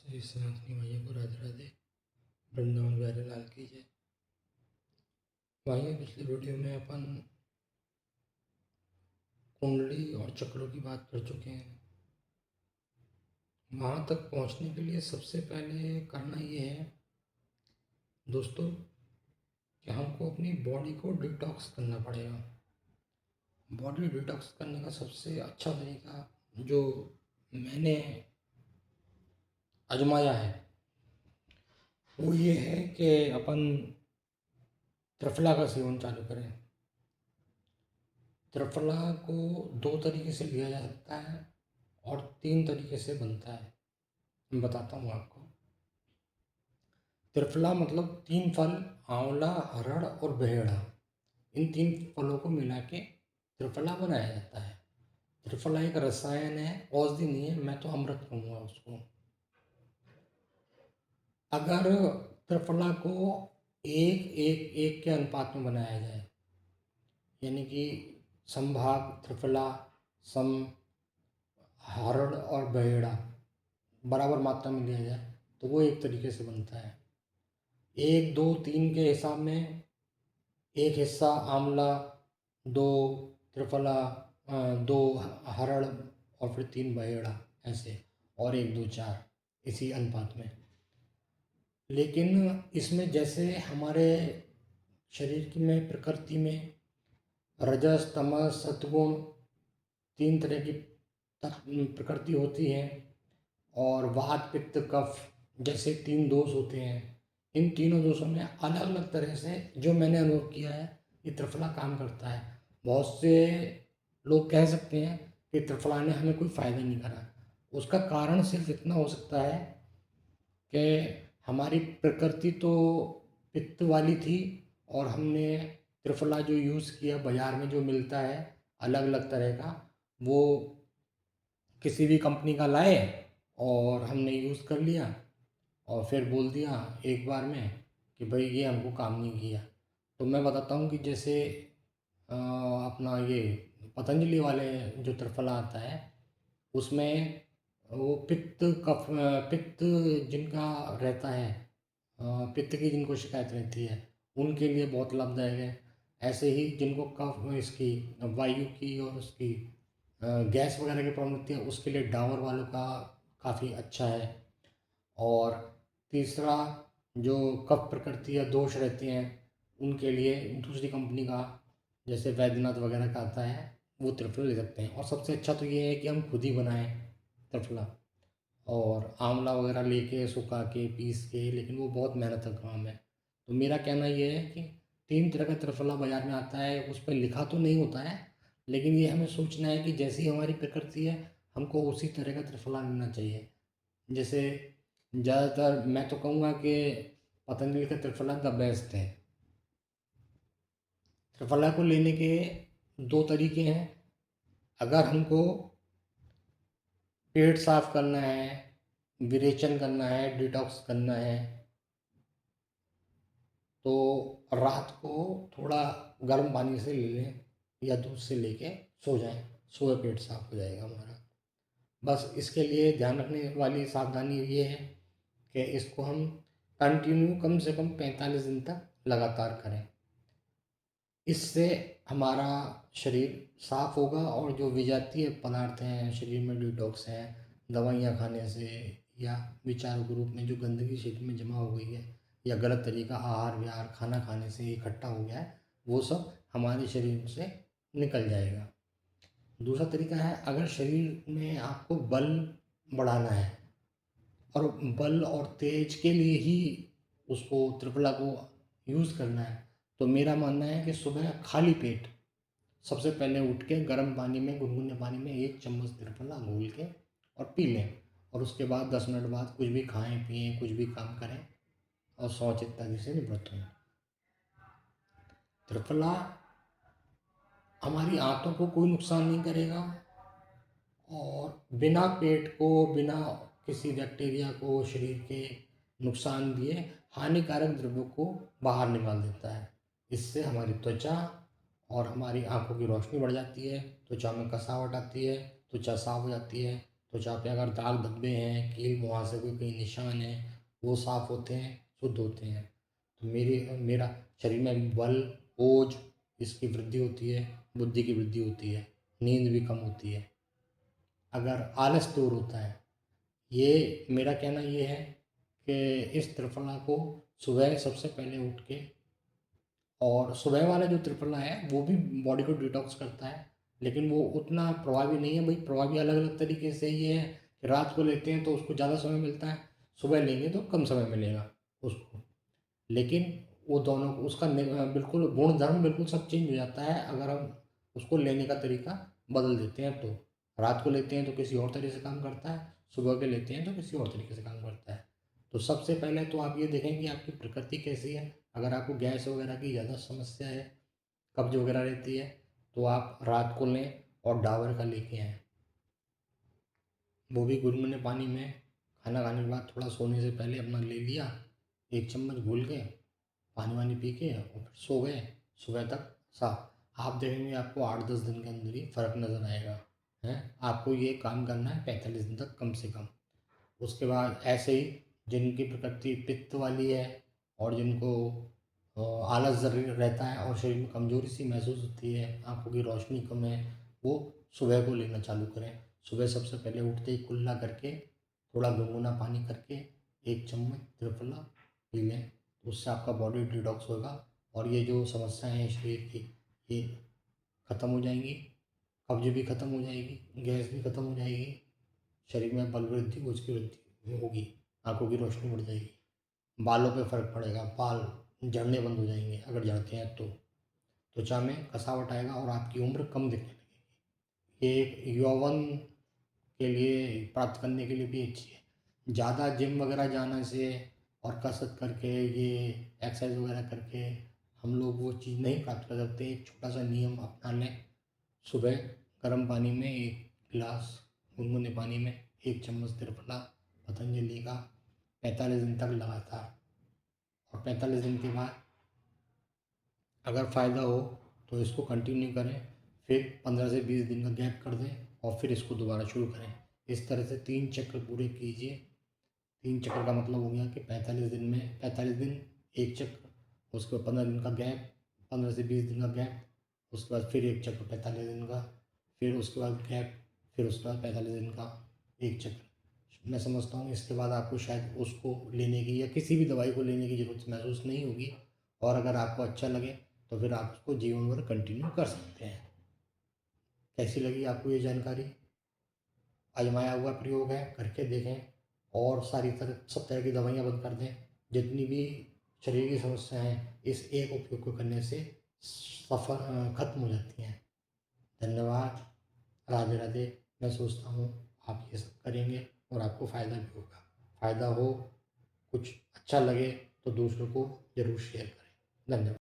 सभी सनातनी भाइयों को राधे राधे। वृंदावन बिहारी लाल की जय। भाइयों, पिछले वीडियो में अपन कुंडली और चक्रों की बात कर चुके हैं। वहाँ तक पहुँचने के लिए सबसे पहले करना ये है दोस्तों कि हमको अपनी बॉडी को डिटॉक्स करना पड़ेगा। बॉडी डिटॉक्स करने का सबसे अच्छा तरीका जो मैंने आजमाया है वो ये है कि अपन त्रिफला का सेवन चालू करें। त्रिफला को दो तरीके से लिया जा सकता है और तीन तरीके से बनता है। मैं बताता हूँ आपको। त्रिफला मतलब तीन फल, आंवला, हरड़ और बहेड़ा। इन तीन फलों को मिला के त्रिफला बनाया जाता है। त्रिफला एक रसायन है, औषधि नहीं है। मैं तो अमृत कहूँगा उसको। अगर त्रिफला को एक एक एक के अनुपात में बनाया जाए, यानी कि संभाग त्रिफला सम हरड़ और बहेड़ा बराबर मात्रा में लिया जाए तो वो एक तरीके से बनता है। एक दो तीन के हिसाब में एक हिस्सा आंवला, दो त्रिफला, दो हरड़ और फिर तीन बहेड़ा, ऐसे, और एक दो चार, इसी अनुपात में। लेकिन इसमें जैसे हमारे शरीर की में प्रकृति में रजस तमस सत्वगुण तीन तरह की प्रकृति होती है और वात पित्त कफ जैसे तीन दोष होते हैं। इन तीनों दोषों में अलग अलग तरह से जो मैंने अनुभव किया है ये त्रिफला काम करता है। बहुत से लोग कह सकते हैं कि त्रिफला ने हमें कोई फ़ायदा नहीं करा। उसका कारण सिर्फ इतना हो सकता है कि हमारी प्रकृति तो पित्त वाली थी और हमने त्रिफला जो यूज़ किया बाज़ार में जो मिलता है अलग अलग तरह का, वो किसी भी कंपनी का लाए और हमने यूज़ कर लिया और फिर बोल दिया एक बार में कि भाई ये हमको काम नहीं किया। तो मैं बताता हूँ कि जैसे अपना ये पतंजलि वाले जो त्रिफला आता है उसमें वो पित्त कफ पित्त जिनका रहता है, पित्त की जिनको शिकायत रहती है उनके लिए बहुत लाभदायक है। ऐसे ही जिनको कफ इसकी वायु की और उसकी गैस वगैरह की प्रॉब्लम होती है उसके लिए डाबर वालों का काफ़ी अच्छा है। और तीसरा जो कफ प्रकृति या दोष रहते हैं उनके लिए दूसरी कंपनी का जैसे वैद्यनाथ वगैरह का आता है वो त्रिफला ले सकते हैं। और सबसे अच्छा तो ये है कि हम खुद ही बनाएं त्रिफला, और आंवला वगैरह लेके सुखा के पीस के, लेकिन वो बहुत मेहनत का काम है। तो मेरा कहना ये है कि तीन तरह का त्रिफला बाज़ार में आता है, उस पर लिखा तो नहीं होता है लेकिन ये हमें सोचना है कि जैसी हमारी प्रकृति है हमको उसी तरह का त्रिफला लेना चाहिए। जैसे ज़्यादातर मैं तो कहूँगा कि पतंजलि का त्रिफला द बेस्ट है। त्रिफला को लेने के दो तरीके हैं। अगर हमको पेट साफ करना है, विरेचन करना है, डिटॉक्स करना है तो रात को थोड़ा गर्म पानी से ले लें या दूध से लेके सो जाएं, सुबह पेट साफ हो जाएगा हमारा। बस इसके लिए ध्यान रखने वाली सावधानी ये है कि इसको हम कंटिन्यू कम से कम 45 दिन तक लगातार करें। इससे हमारा शरीर साफ होगा और जो विजातीय पदार्थ हैं शरीर में, डिटॉक्स हैं, दवाइयाँ खाने से या विचारों के रूप में जो गंदगी शरीर में जमा हो गई है या गलत तरीका आहार विहार खाना खाने से इकट्ठा हो गया है, वो सब हमारे शरीर से निकल जाएगा। दूसरा तरीका है, अगर शरीर में आपको बल बढ़ाना है और बल और तेज के लिए ही उसको त्रिफला को यूज़ करना है तो मेरा मानना है कि सुबह खाली पेट सबसे पहले उठ के गर्म पानी में, गुनगुने पानी में एक चम्मच त्रिफला घोल के और पी लें। और उसके बाद 10 मिनट बाद कुछ भी खाएं पिएं, कुछ भी काम करें और शौच इत्यादि से निवृत्त हों। त्रिफला हमारी आंतों को कोई नुकसान नहीं करेगा और बिना पेट को, बिना किसी बैक्टीरिया को शरीर के नुकसान दिए हानिकारक द्रव्यों को बाहर निकाल देता है। इससे हमारी त्वचा और हमारी आंखों की रोशनी बढ़ जाती है, त्वचा में कसावट आती है, त्वचा साफ हो जाती है, त्वचा पे अगर दाग धब्बे हैं, कील मुहासे के कोई निशान हैं, वो साफ होते हैं, शुद्ध होते हैं। तो मेरा शरीर में बल, ओज इसकी वृद्धि होती है, बुद्धि की वृद्धि होती है, नींद भी कम होती है। अगर आलस दूर होता है, ये मेरा कहना ये है कि इस त्रिफला को सुबह सबसे पहले उठ के, और सुबह वाला जो त्रिफला है वो भी बॉडी को डिटॉक्स करता है, लेकिन वो उतना प्रभावी नहीं है भाई। प्रभावी अलग अलग तरीके से ये है कि रात को लेते हैं तो उसको ज़्यादा समय मिलता है, सुबह लेंगे तो कम समय मिलेगा उसको। लेकिन वो दोनों उसका बिल्कुल गुण-धर्म बिल्कुल सब चेंज हो जाता है अगर हम उसको लेने का तरीका बदल देते हैं तो। रात को लेते हैं तो किसी और तरीके से काम करता है, सुबह के लेते हैं तो किसी और तरीके से काम करता है। तो सबसे पहले तो आप ये देखें कि आपकी प्रकृति कैसी है। अगर आपको गैस वगैरह की ज़्यादा समस्या है, कब्ज़ वगैरह रहती है, तो आप रात को लें और डाबर का लेके आएँ। वो भी गुनगुने पानी में खाना खाने के बाद थोड़ा सोने से पहले अपना ले लिया, 1 चम्मच घोल के, पानी-वानी पी के और फिर सो गए, सुबह तक साफ। आप देखेंगे आपको 8-10 दिन के अंदर ही फ़र्क नज़र आएगा, हैं? आपको ये काम करना है 45 दिन तक कम से कम। उसके बाद ऐसे ही जिनकी प्रकृति पित्त वाली है और जिनको आलस ज़रूर रहता है और शरीर में कमज़ोरी सी महसूस होती है, आँखों की रोशनी कम है, वो सुबह को लेना चालू करें। सुबह सबसे पहले उठते ही कुल्ला करके, थोड़ा गुनगुना पानी करके 1 चम्मच त्रिफला पी लें। उससे आपका बॉडी डिटॉक्स होगा और ये जो समस्याएँ हैं शरीर की, ये ख़त्म हो जाएँगी। कब्ज़ भी ख़त्म हो जाएगी, गैस भी ख़त्म हो जाएगी, शरीर में बल वृद्धि, ओज की वृद्धि होगी, आँखों की रोशनी बढ़ जाएगी, बालों पे फ़र्क पड़ेगा, बाल झड़ने बंद हो जाएंगे अगर झड़ते हैं तो, त्वचा में कसावट आएगा और आपकी उम्र कम दिखने लगेगी। ये एक यौवन के लिए प्राप्त करने के लिए भी अच्छी है। ज़्यादा जिम वगैरह जाने से और कसरत करके ये एक्सरसाइज वगैरह करके हम लोग वो चीज़ नहीं प्राप्त कर सकते। एक छोटा सा नियम अपना लें, सुबह गर्म पानी में 1 गिलास गुनगुने पानी में 1 चम्मच त्रिफला पतंजलि का 45 दिन तक लगातार, और 45 दिन के बाद अगर फ़ायदा हो तो इसको कंटिन्यू करें, फिर 15 से 20 दिन का गैप कर दें और फिर इसको दोबारा शुरू करें। इस तरह से 3 चक्र पूरे कीजिए। 3 चक्र का मतलब हो गया कि 45 दिन में 45 दिन 1 चक्र, उसके बाद 15 दिन का गैप, 15 से 20 दिन का गैप, उसके बाद फिर 1 चक्र 45 दिन का, फिर उसके बाद गैप, फिर उसके बाद 45 दिन का 1 चक्र। मैं समझता हूँ इसके बाद आपको शायद उसको लेने की या किसी भी दवाई को लेने की ज़रूरत महसूस नहीं होगी, और अगर आपको अच्छा लगे तो फिर आप उसको जीवन भर कंटिन्यू कर सकते हैं। कैसी लगी आपको ये जानकारी? आजमाया हुआ प्रयोग है, करके देखें और सारी तरह सब तरह की दवाइयाँ बंद कर दें। जितनी भी शरीर की समस्याएँ हैं, इस एक उपयोग को करने से खत्म हो जाती हैं। धन्यवाद। राधे राधे। मैं सोचता हूँ आप ये सब करेंगे और आपको फ़ायदा भी होगा। फ़ायदा हो, कुछ अच्छा लगे तो दूसरों को ज़रूर शेयर करें। धन्यवाद।